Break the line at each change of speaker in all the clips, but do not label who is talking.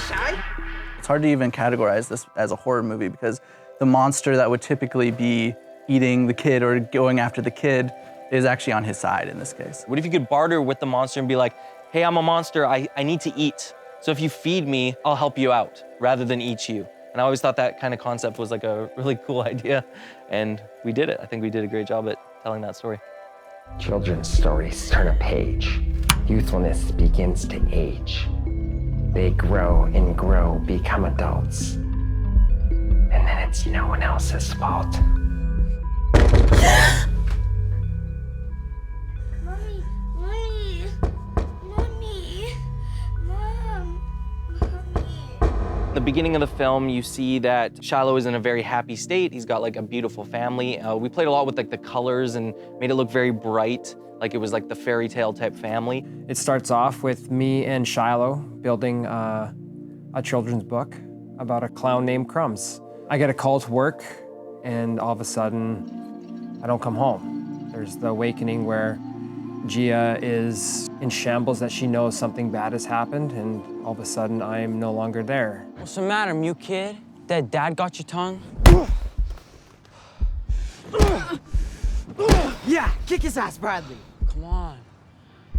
Shy?
It's hard to even categorize this as a horror movie because the monster that would typically be eating the kid or going after the kid is actually on his side in this case.
What if you could barter with the monster and be like, hey, I'm a monster, I need to eat. So if you feed me, I'll help you out rather than eat you. And I always thought that kind of concept was like a really cool idea. And we did it. I think we did a great job at telling that story.
Children's stories turn a page. Youthfulness begins to age. They grow and grow, become adults. And then it's no one else's fault.
Mommy, Mommy, Mommy, Mom, Mommy.
In the beginning of the film, you see that Shiloh is in a very happy state. He's got like a beautiful family. We played a lot with like the colors and made it look very bright, like it was like the fairy tale type family.
It starts off with me and Shiloh building a children's book about a clown named Crumbs. I get a call to work, and all of a sudden, I don't come home. There's the awakening where Gia is in shambles that she knows something bad has happened, and all of a sudden, I'm no longer there.
What's the matter, mute kid? That dad got your tongue?
Yeah, kick his ass, Bradley.
Come on.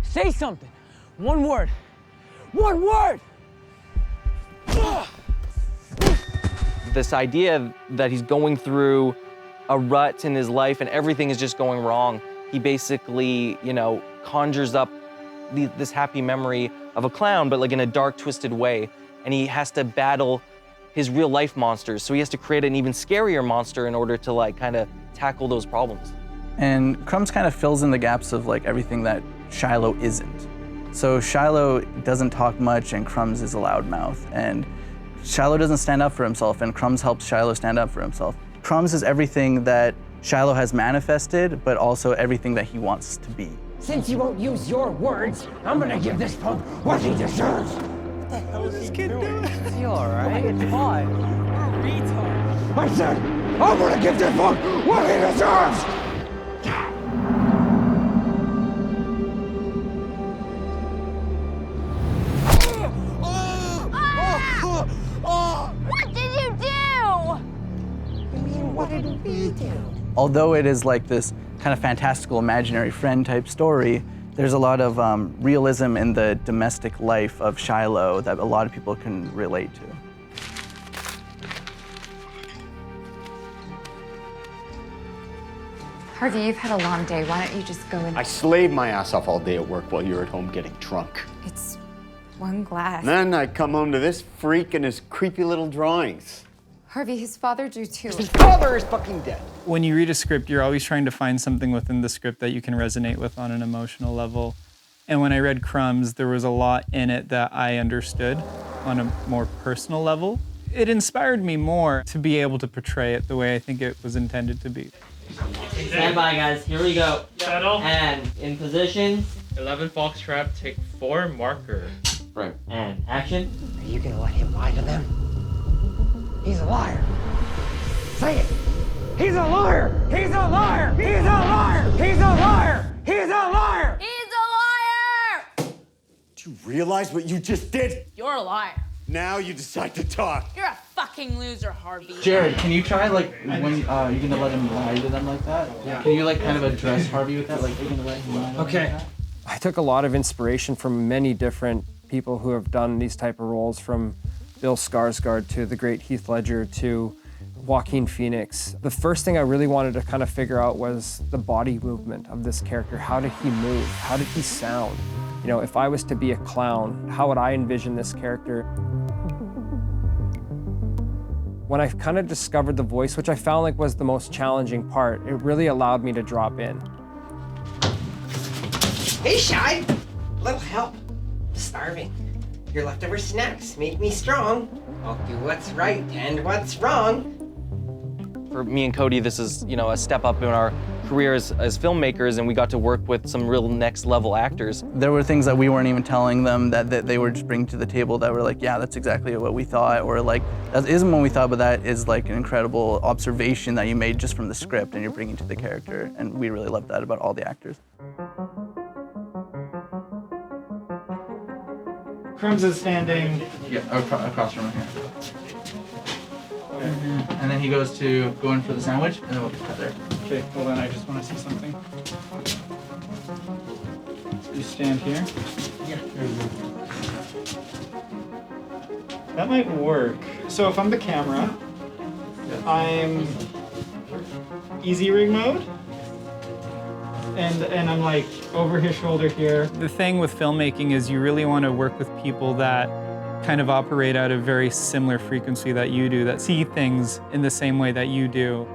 Say something. One word. One word!
This idea that he's going through a rut in his life and everything is just going wrong. He basically, conjures up this happy memory of a clown, but like in a dark, twisted way. And he has to battle his real life monsters. So he has to create an even scarier monster in order to like kind of tackle those problems.
And Crumbs kind of fills in the gaps of like everything that Shiloh isn't. So Shiloh doesn't talk much and Crumbs is a loudmouth. And Shiloh doesn't stand up for himself and Crumbs helps Shiloh stand up for himself. Crumbs is everything that Shiloh has manifested, but also everything that he wants to be.
Since you won't use your words, I'm gonna give this punk what he deserves.
What the hell is this kid doing?
Is he all right? It's fine. Retard.
I said, I'm gonna give this punk what he deserves!
What did you do?
I mean, what did we do?
Although it is like this kind of fantastical imaginary friend type story, there's a lot of realism in the domestic life of Shiloh that a lot of people can relate to.
Harvey, you've had a long day. Why don't you just go and...
I slaved my ass off all day at work while you were at home getting drunk.
It's one glass.
And then I come home to this freak and his creepy little drawings.
Harvey, his father drew too.
His father is fucking dead.
When you read a script, you're always trying to find something within the script that you can resonate with on an emotional level. And when I read Crumbs, there was a lot in it that I understood on a more personal level. It inspired me more to be able to portray it the way I think it was intended to be.
Stand by, guys. Here we go.
Settle.
And in position.
11 Foxtrot, take 4 marker.
Right.
And action.
Are you gonna let him lie to them? He's a liar. Say it. He's a liar. He's a liar. He's a liar. He's a liar. He's a liar.
He's a liar!
Do you realize what you just did?
You're a liar.
Now you decide to talk.
You're a fucking loser, Harvey.
Jared, can you try like when you're gonna let him lie to them like that? Yeah. Can you like kind of address Harvey with that? Like you're gonna let him lie to them
Okay.
like that?
I took a lot of inspiration from many different people who have done these type of roles, from Bill Skarsgård to the great Heath Ledger to Joaquin Phoenix. The first thing I really wanted to kind of figure out was the body movement of this character. How did he move? How did he sound? You know, if I was to be a clown, how would I envision this character? When I kind of discovered the voice, which I found like was the most challenging part, it really allowed me to drop in.
Hey, Shy. Little help. Starving. Your leftover snacks make me strong. I'll do what's right and what's wrong.
For me and Cody, this is, a step up in our careers as filmmakers, and we got to work with some real next level actors.
There were things that we weren't even telling them that they were just bringing to the table that were like, yeah, that's exactly what we thought, or like, that isn't what we thought, but that is like an incredible observation that you made just from the script and you're bringing to the character, and we really loved that about all the actors.
Crumbs is standing.
Yeah, across from him here. And then he goes to go in for the sandwich, and then we'll just cut there.
Okay, hold on, I just want to see something. You stand here.
Yeah.
That might work. So if I'm the camera, I'm easy rig mode. And I'm like over his shoulder here. The thing with filmmaking is you really want to work with people that kind of operate at a very similar frequency that you do, that see things in the same way that you do.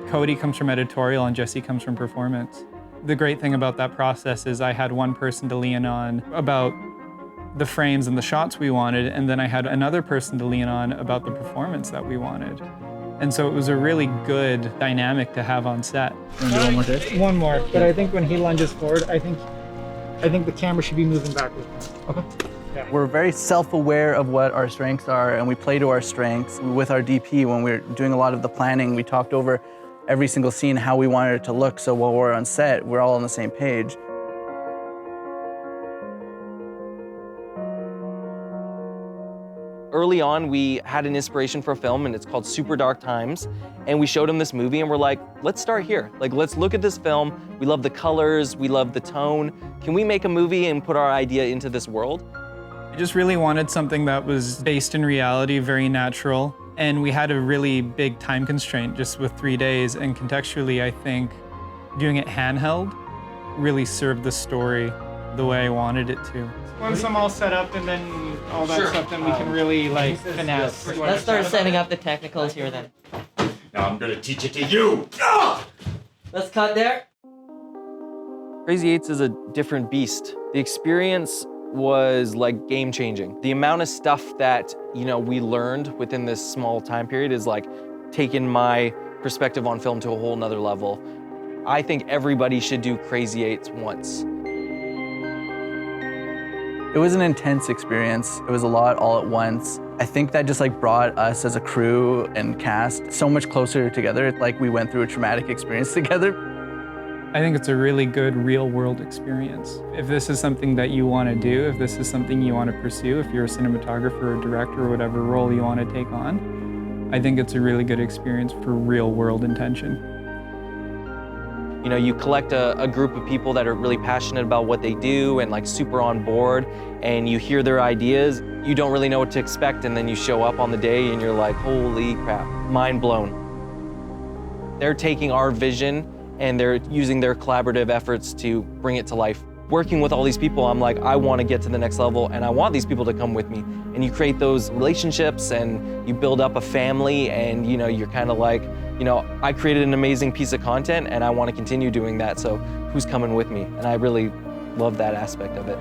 Cody comes from editorial and Jesse comes from performance. The great thing about that process is I had one person to lean on about the frames and the shots we wanted, and then I had another person to lean on about the performance that we wanted. And so it was a really good dynamic to have on set.
One more take?
One more, but I think when he lunges forward, I think the camera should be moving back with him.
Okay. Yeah. We're very self-aware of what our strengths are, and we play to our strengths. With our DP, when we were doing a lot of the planning, we talked over every single scene, how we wanted it to look, so while we're on set, we're all on the same page.
Early on, we had an inspiration for a film, and it's called Super Dark Times. And we showed him this movie, and we're like, let's start here. Like, let's look at this film. We love the colors, we love the tone. Can we make a movie and put our idea into this world?
I just really wanted something that was based in reality, very natural. And we had a really big time constraint just with 3 days. And contextually, I think doing it handheld really served the story the way I wanted it to. Once I'm all set up and then all that stuff, then we can really like finesse.
Let's start setting up the technicals here then.
Now I'm gonna teach it to you.
Let's cut there.
Crazy Eights is a different beast. The experience was like game changing. The amount of stuff that, we learned within this small time period is like taking my perspective on film to a whole nother level. I think everybody should do Crazy Eights once.
It was an intense experience. It was a lot all at once. I think that just brought us as a crew and cast so much closer together, like we went through a traumatic experience together.
I think it's a really good real world experience. If this is something that you want to do, if this is something you want to pursue, if you're a cinematographer or director or whatever role you want to take on, I think it's a really good experience for real world intention.
You collect a group of people that are really passionate about what they do and super on board, and you hear their ideas. You don't really know what to expect, and then you show up on the day and you're like, holy crap, mind blown. They're taking our vision and they're using their collaborative efforts to bring it to life. Working with all these people, I'm like, I want to get to the next level and I want these people to come with me. And you create those relationships and you build up a family, and you're kind of like, I created an amazing piece of content and I want to continue doing that, so who's coming with me? And I really love that aspect of it.